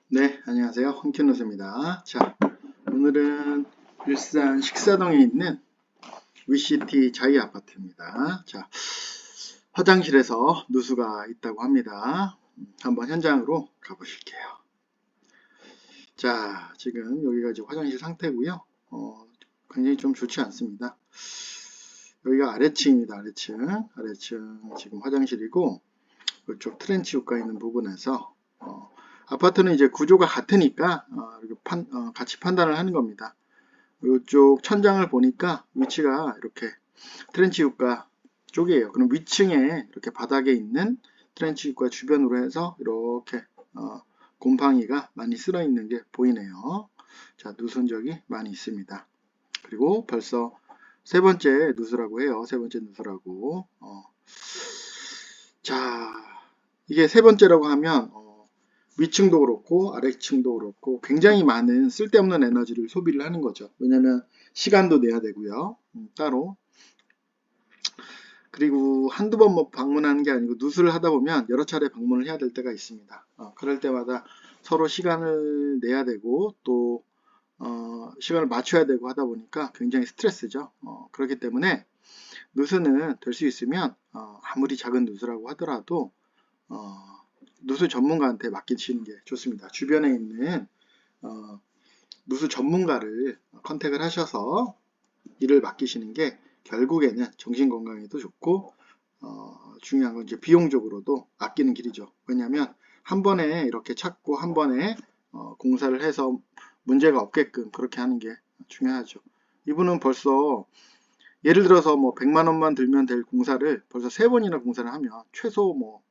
네, 안녕하세요. 홍키노스입니다. 자, 오늘은 일산 식사동에 있는 위시티 자이 아파트입니다. 자, 화장실에서 누수가 있다고 합니다. 한번 현장으로 가보실게요. 자, 지금 여기가 이제 화장실 상태고요. 굉장히 좀 좋지 않습니다. 여기가 아래층입니다. 아래층 지금 화장실이고 이쪽 트렌치 효과 있는 부분에서 아파트는 이제 구조가 같으니까 이렇게 같이 판단을 하는 겁니다. 이쪽 천장을 보니까 위치가 이렇게 트렌치 효과 쪽이에요. 그럼 위층에 이렇게 바닥에 있는 트렌치 효과 주변으로 해서 이렇게 곰팡이가 많이 쓸어 있는 게 보이네요. 자, 누순 적이 많이 있습니다. 그리고 벌써 세 번째 누수라고 해요. 세 번째 누수라고. 자, 이게 세 번째라고 하면 위층도 그렇고 아래층도 그렇고 굉장히 많은 쓸데없는 에너지를 소비를 하는 거죠. 왜냐면 시간도 내야 되고요. 따로. 그리고 한두 번 뭐 방문하는 게 아니고 누수를 하다 보면 여러 차례 방문을 해야 될 때가 있습니다. 그럴 때마다 서로 시간을 내야 되고 또 시간을 맞춰야 되고 하다 보니까 굉장히 스트레스죠. 그렇기 때문에 누수는 될 수 있으면 아무리 작은 누수라고 하더라도 누수 전문가한테 맡기시는 게 좋습니다. 주변에 있는 누수 전문가를 컨택을 하셔서 일을 맡기시는 게 결국에는 정신건강에도 좋고 중요한 건 이제 비용적으로도 아끼는 길이죠. 왜냐하면 한 번에 이렇게 찾고 한 번에 공사를 해서 문제가 없게끔 그렇게 하는 게 중요하죠. 이분은 벌써 예를 들어서 뭐 100만 원만 들면 될 공사를 벌써 3번이나 공사를 하면 최소 뭐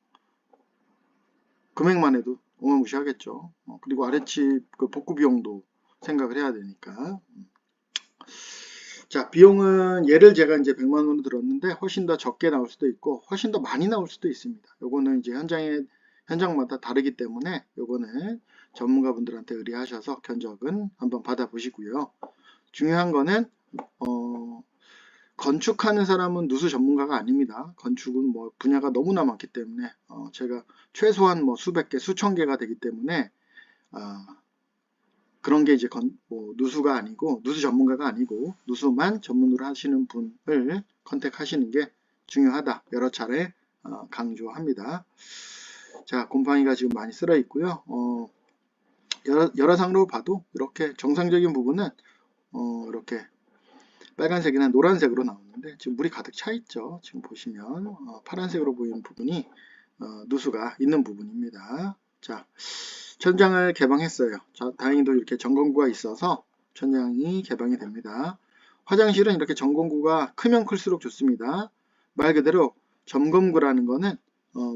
금액만 해도 어마무시하겠죠. 그리고 아래집 그 복구 비용도 생각을 해야 되니까. 자, 비용은 예를 제가 이제 100만 원으로 들었는데 훨씬 더 적게 나올 수도 있고 훨씬 더 많이 나올 수도 있습니다. 요거는 이제 현장마다 다르기 때문에 요거는 전문가분들한테 의뢰하셔서 견적은 한번 받아보시고요. 중요한 거는 건축하는 사람은 누수 전문가가 아닙니다. 건축은 뭐 분야가 너무나 많기 때문에 제가 최소한 뭐 수백 개, 수천 개가 되기 때문에 그런 게 이제 누수가 아니고 누수 전문가가 아니고 누수만 전문으로 하시는 분을 컨택하시는 게 중요하다. 여러 차례 강조합니다. 자, 곰팡이가 지금 많이 쓸어 있고요. 여러 상으로 봐도 이렇게 정상적인 부분은 이렇게 빨간색이나 노란색으로 나오는데 지금 물이 가득 차 있죠. 지금 보시면 파란색으로 보이는 부분이 누수가 있는 부분입니다. 자, 천장을 개방했어요. 자, 다행히도 이렇게 점검구가 있어서 천장이 개방이 됩니다. 화장실은 이렇게 점검구가 크면 클수록 좋습니다. 말 그대로 점검구라는 거는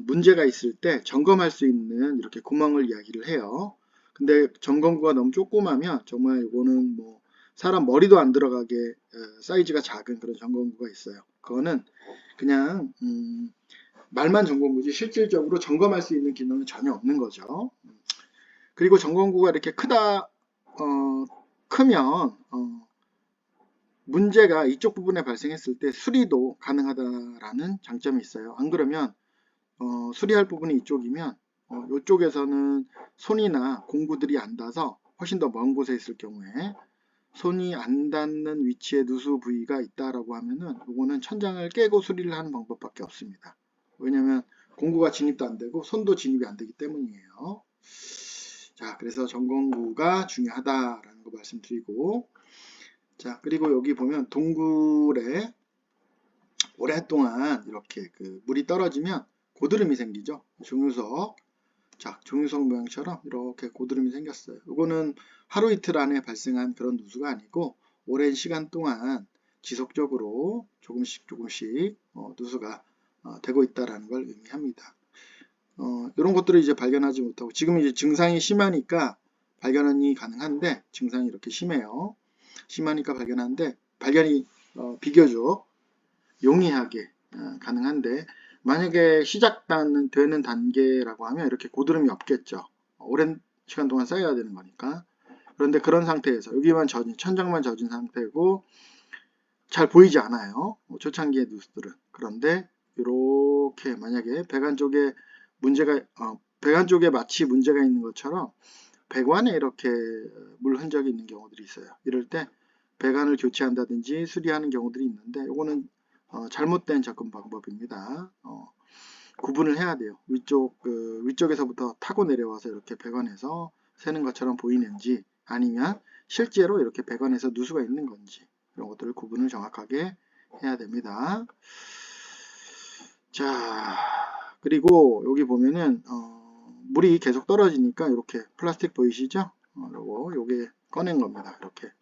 문제가 있을 때 점검할 수 있는 이렇게 구멍을 이야기를 해요. 근데 점검구가 너무 조그마면 정말 이거는 뭐 사람 머리도 안 들어가게 사이즈가 작은 그런 점검구가 있어요. 그거는 그냥 말만 점검구지 실질적으로 점검할 수 있는 기능은 전혀 없는 거죠. 그리고 점검구가 이렇게 크면 문제가 이쪽 부분에 발생했을 때 수리도 가능하다라는 장점이 있어요. 안 그러면 수리할 부분이 이쪽이면 이쪽에서는 손이나 공구들이 안 닿아서 훨씬 더 먼 곳에 있을 경우에 손이 안 닿는 위치에 누수 부위가 있다라고 하면은 이거는 천장을 깨고 수리를 하는 방법밖에 없습니다. 왜냐면 공구가 진입도 안 되고 손도 진입이 안 되기 때문이에요. 자, 그래서 점검구가 중요하다라는 거 말씀드리고, 자, 그리고 여기 보면 동굴에 오랫동안 이렇게 그 물이 떨어지면 고드름이 생기죠. 종유석. 자, 종유석 모양처럼 이렇게 고드름이 생겼어요. 이거는 하루 이틀 안에 발생한 그런 누수가 아니고 오랜 시간 동안 지속적으로 조금씩 누수가 되고 있다라는 걸 의미합니다. 이런 것들을 이제 발견하지 못하고 지금 이제 증상이 심하니까 발견이 가능한데 증상이 이렇게 심해요. 심하니까 발견하는데 발견이 비교적 용이하게 가능한데 만약에 되는 단계라고 하면 이렇게 고드름이 없겠죠. 오랜 시간 동안 쌓여야 되는 거니까. 그런데 그런 상태에서 여기만 천장만 젖은 상태고 잘 보이지 않아요. 초창기의 누수들은. 그런데 이렇게 만약에 배관 쪽에 배관 쪽에 마치 문제가 있는 것처럼 배관에 이렇게 물 흔적이 있는 경우들이 있어요. 이럴 때 배관을 교체한다든지 수리하는 경우들이 있는데 이거는 잘못된 접근 방법입니다. 구분을 해야 돼요. 위쪽에서부터 타고 내려와서 이렇게 배관에서 새는 것처럼 보이는지 아니면 실제로 이렇게 배관에서 누수가 있는 건지 이런 것들을 구분을 정확하게 해야 됩니다. 자, 그리고 여기 보면은 물이 계속 떨어지니까 이렇게 플라스틱 보이시죠? 요게 꺼낸 겁니다. 이렇게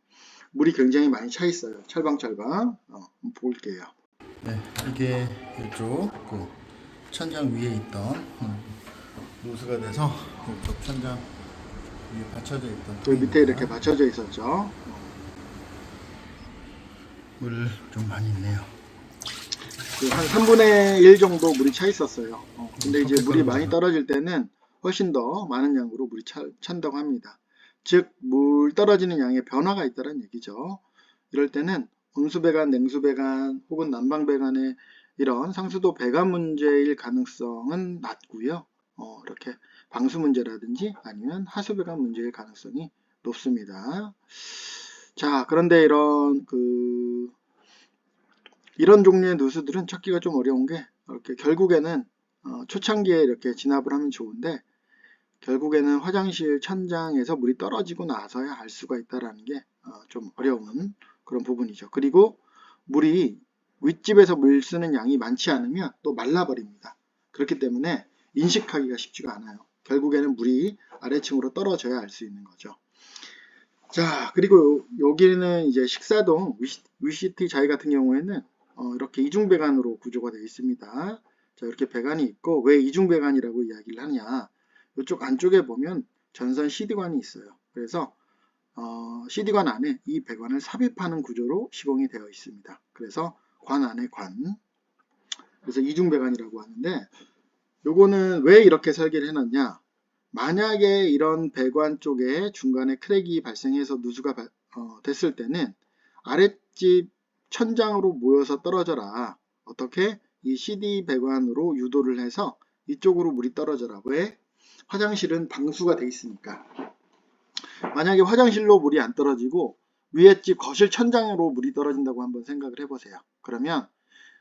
물이 굉장히 많이 차 있어요. 철방철방. 한번 볼게요. 네, 이게 이쪽 천장 위에 있던 누수가 돼서 이쪽 천장 위에 받쳐져 있던 여기 밑에 이렇게 받쳐져 있었죠. 물 좀 많이 있네요. 한 3분의 1 정도 물이 차 있었어요. 근데 이제 물이 많이 떨어질 때는 훨씬 더 많은 양으로 물이 찬다고 합니다. 즉, 물 떨어지는 양의 변화가 있다는 얘기죠. 이럴 때는 온수배관, 냉수배관 혹은 난방배관의 이런 상수도 배관 문제일 가능성은 낮고요. 이렇게 방수 문제라든지 아니면 하수배관 문제일 가능성이 높습니다. 자, 그런데 이런 종류의 누수들은 찾기가 좀 어려운 게 이렇게 결국에는 초창기에 이렇게 진압을 하면 좋은데 결국에는 화장실 천장에서 물이 떨어지고 나서야 알 수가 있다는 게 좀 어려운 그런 부분이죠. 그리고 물이 윗집에서 물 쓰는 양이 많지 않으면 또 말라버립니다. 그렇기 때문에 인식하기가 쉽지가 않아요. 결국에는 물이 아래층으로 떨어져야 알 수 있는 거죠. 자, 그리고 여기는 이제 식사동 위시티 자이 같은 경우에는 이렇게 이중배관으로 구조가 되어 있습니다. 자, 이렇게 배관이 있고 왜 이중배관이라고 이야기를 하냐? 이쪽 안쪽에 보면 전선 CD관이 있어요. 그래서 CD관 안에 이 배관을 삽입하는 구조로 시공이 되어 있습니다. 그래서 관 안에 관. 그래서 이중배관이라고 하는데 요거는 왜 이렇게 설계를 해놨냐? 만약에 이런 배관 쪽에 중간에 크랙이 발생해서 누수가 됐을 때는 아랫집 천장으로 모여서 떨어져라. 어떻게? 이 CD 배관으로 유도를 해서 이쪽으로 물이 떨어져라. 왜? 화장실은 방수가 돼 있으니까. 만약에 화장실로 물이 안 떨어지고 위에 집 거실 천장으로 물이 떨어진다고 한번 생각을 해보세요. 그러면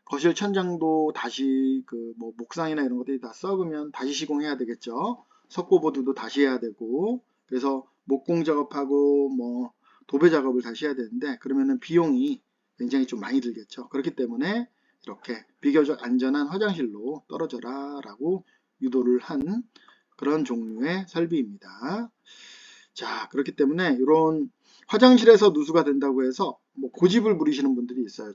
거실 천장도 다시 목상이나 이런 것들이 다 썩으면 다시 시공해야 되겠죠. 석고보드도 다시 해야 되고 그래서 목공 작업하고 도배 작업을 다시 해야 되는데 그러면은 비용이 굉장히 좀 많이 들겠죠. 그렇기 때문에 이렇게 비교적 안전한 화장실로 떨어져라 라고 유도를 한 그런 종류의 설비입니다. 자, 그렇기 때문에 이런 화장실에서 누수가 된다고 해서 고집을 부리시는 분들이 있어요.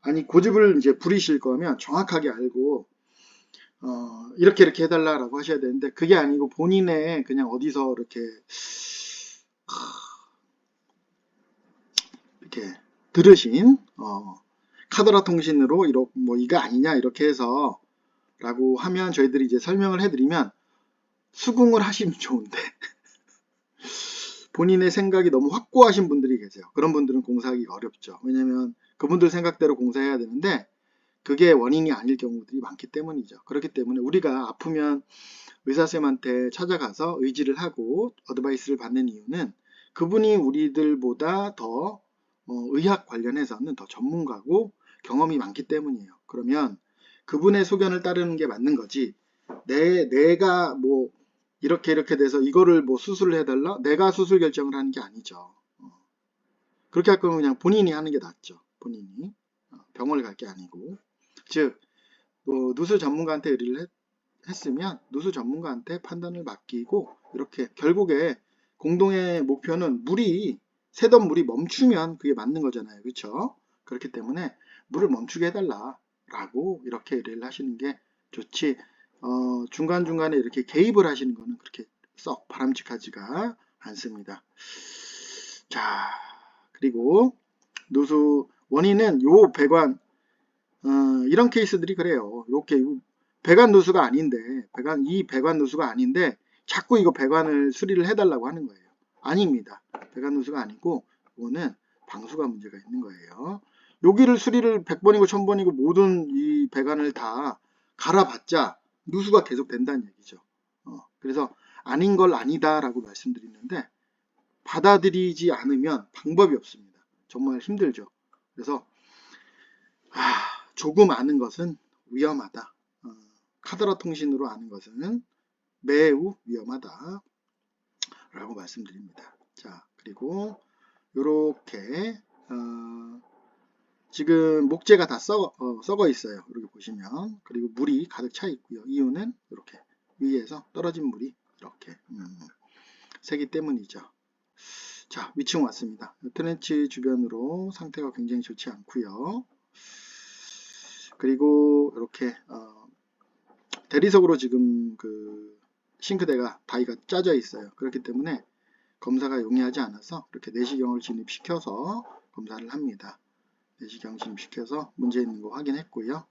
아니 고집을 이제 부리실 거면 정확하게 알고 이렇게 해달라고 하셔야 되는데 그게 아니고 본인의 그냥 어디서 이렇게 들으신 카더라 통신으로 이거 아니냐 이렇게 해서 라고 하면 저희들이 이제 설명을 해드리면 수긍을 하시면 좋은데 본인의 생각이 너무 확고하신 분들이 계세요. 그런 분들은 공사하기가 어렵죠. 왜냐면 그분들 생각대로 공사해야 되는데 그게 원인이 아닐 경우들이 많기 때문이죠. 그렇기 때문에 우리가 아프면 의사쌤한테 찾아가서 의지를 하고 어드바이스를 받는 이유는 그분이 우리들보다 더 의학 관련해서는 더 전문가고 경험이 많기 때문이에요. 그러면 그분의 소견을 따르는 게 맞는 거지 내가 이렇게 돼서 이거를 수술을 해달라? 내가 수술 결정을 하는 게 아니죠. 그렇게 할 거면 그냥 본인이 하는 게 낫죠. 본인이 병원을 갈 게 아니고 즉 누수 전문가한테 의뢰를 했으면 누수 전문가한테 판단을 맡기고 이렇게 결국에 공동의 목표는 새던 물이 멈추면 그게 맞는 거잖아요. 그렇죠? 그렇기 때문에 물을 멈추게 해달라 라고 이렇게 의뢰를 하시는 게 좋지 중간중간에 이렇게 개입을 하시는 거는 그렇게 썩 바람직하지가 않습니다. 자, 그리고 누수 원인은 요 배관 이런 케이스들이 그래요. 이렇게 배관 누수가 아닌데 이 배관 누수가 아닌데 자꾸 이거 배관을 수리를 해달라고 하는 거예요. 아닙니다. 배관 누수가 아니고 이거는 방수가 문제가 있는 거예요. 여기를 수리를 100번이고 1000번이고 모든 이 배관을 다 갈아봤자 누수가 계속 된다는 얘기죠. 그래서 아닌 걸 아니다 라고 말씀드리는데, 받아들이지 않으면 방법이 없습니다. 정말 힘들죠. 그래서 조금 아는 것은 위험하다. 카더라 통신으로 아는 것은 매우 위험하다 라고 말씀드립니다. 자, 그리고 요렇게 지금 목재가 다 썩어 있어요. 이렇게 보시면. 그리고 물이 가득 차 있고요. 이유는 이렇게 위에서 떨어진 물이 이렇게 새기 때문이죠. 자, 위층 왔습니다. 트렌치 주변으로 상태가 굉장히 좋지 않고요. 그리고 이렇게 대리석으로 지금 그 싱크대가 다이가 짜져 있어요. 그렇기 때문에 검사가 용이하지 않아서 이렇게 내시경을 진입시켜서 검사를 합니다. 내시경 진입시켜서 문제 있는 거 확인했고요.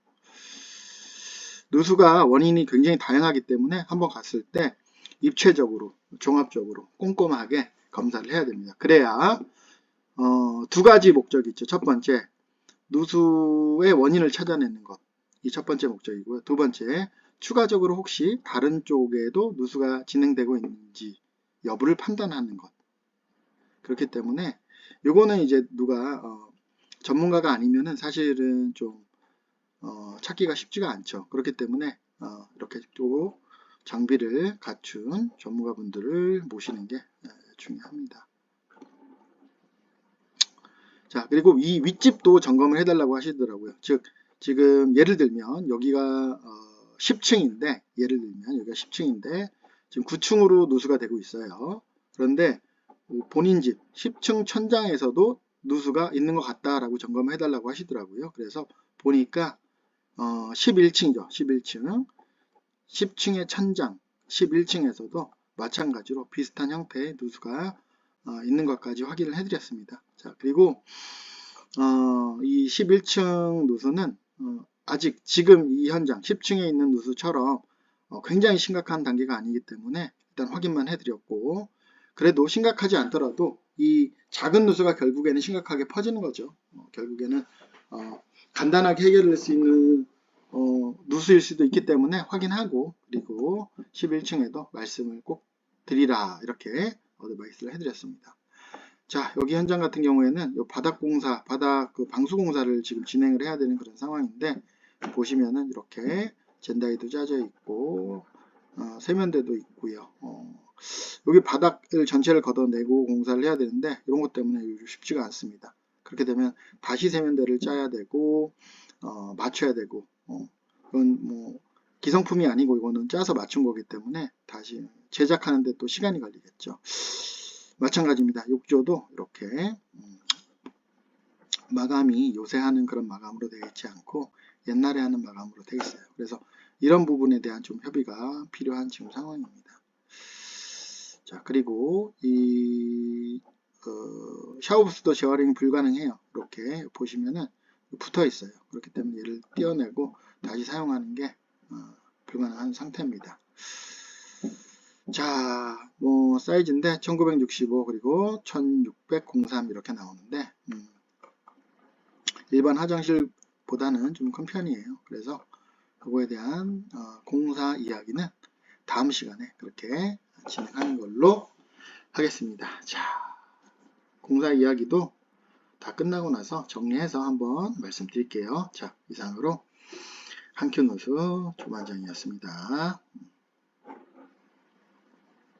누수가 원인이 굉장히 다양하기 때문에 한번 갔을 때 입체적으로, 종합적으로 꼼꼼하게 검사를 해야 됩니다. 그래야 두 가지 목적이 있죠. 첫 번째, 누수의 원인을 찾아내는 것. 이 첫 번째 목적이고요. 두 번째, 추가적으로 혹시 다른 쪽에도 누수가 진행되고 있는지 여부를 판단하는 것. 그렇기 때문에 요거는 이제 누가 전문가가 아니면은 사실은 좀 찾기가 쉽지가 않죠. 그렇기 때문에 이렇게 또 장비를 갖춘 전문가분들을 모시는 게 중요합니다. 자, 그리고 이 윗집도 점검을 해달라고 하시더라고요. 즉, 지금 예를 들면 여기가 10층인데, 예를 들면 여기가 10층인데 지금 9층으로 누수가 되고 있어요. 그런데 본인 집 10층 천장에서도 누수가 있는 것 같다라고 점검을 해달라고 하시더라고요. 그래서 보니까 11층이죠. 11층. 10층의 천장, 11층에서도 마찬가지로 비슷한 형태의 누수가 있는 것까지 확인을 해드렸습니다. 자, 그리고 이 11층 누수는 아직 지금 이 현장 10층에 있는 누수처럼 굉장히 심각한 단계가 아니기 때문에 일단 확인만 해드렸고, 그래도 심각하지 않더라도 이 작은 누수가 결국에는 심각하게 퍼지는 거죠. 결국에는 간단하게 해결할 수 있는 누수일 수도 있기 때문에 확인하고, 그리고 11층에도 말씀을 꼭 드리라 이렇게 어드바이스를 해드렸습니다. 자, 여기 현장 같은 경우에는 요 바닥 공사, 그 방수 공사를 지금 진행을 해야 되는 그런 상황인데, 보시면은 이렇게 젠다이도 짜져 있고 세면대도 있고요. 여기 바닥을 전체를 걷어내고 공사를 해야 되는데 이런 것 때문에 쉽지가 않습니다. 그렇게 되면 다시 세면대를 짜야 되고 맞춰야 되고, 이건 뭐 기성품이 아니고 이거는 짜서 맞춘 거기 때문에 다시 제작하는데 또 시간이 걸리겠죠. 마찬가지입니다. 욕조도 이렇게 마감이 요새 하는 그런 마감으로 되어 있지 않고 옛날에 하는 마감으로 되어 있어요. 그래서 이런 부분에 대한 좀 협의가 필요한 지금 상황입니다. 자, 그리고 이 샤워부스도 제어링이 불가능해요. 이렇게 보시면은 붙어 있어요. 그렇기 때문에 얘를 떼어내고 다시 사용하는 게 불가능한 상태입니다. 자, 뭐 사이즈인데 1965 그리고 1603 이렇게 나오는데 일반 화장실보다는 좀 큰 편이에요. 그래서 그거에 대한 공사 이야기는 다음 시간에 그렇게 진행하는 걸로 하겠습니다. 자, 공사 이야기도 다 끝나고 나서 정리해서 한번 말씀드릴게요. 자, 이상으로 한큐누수 조반장이었습니다.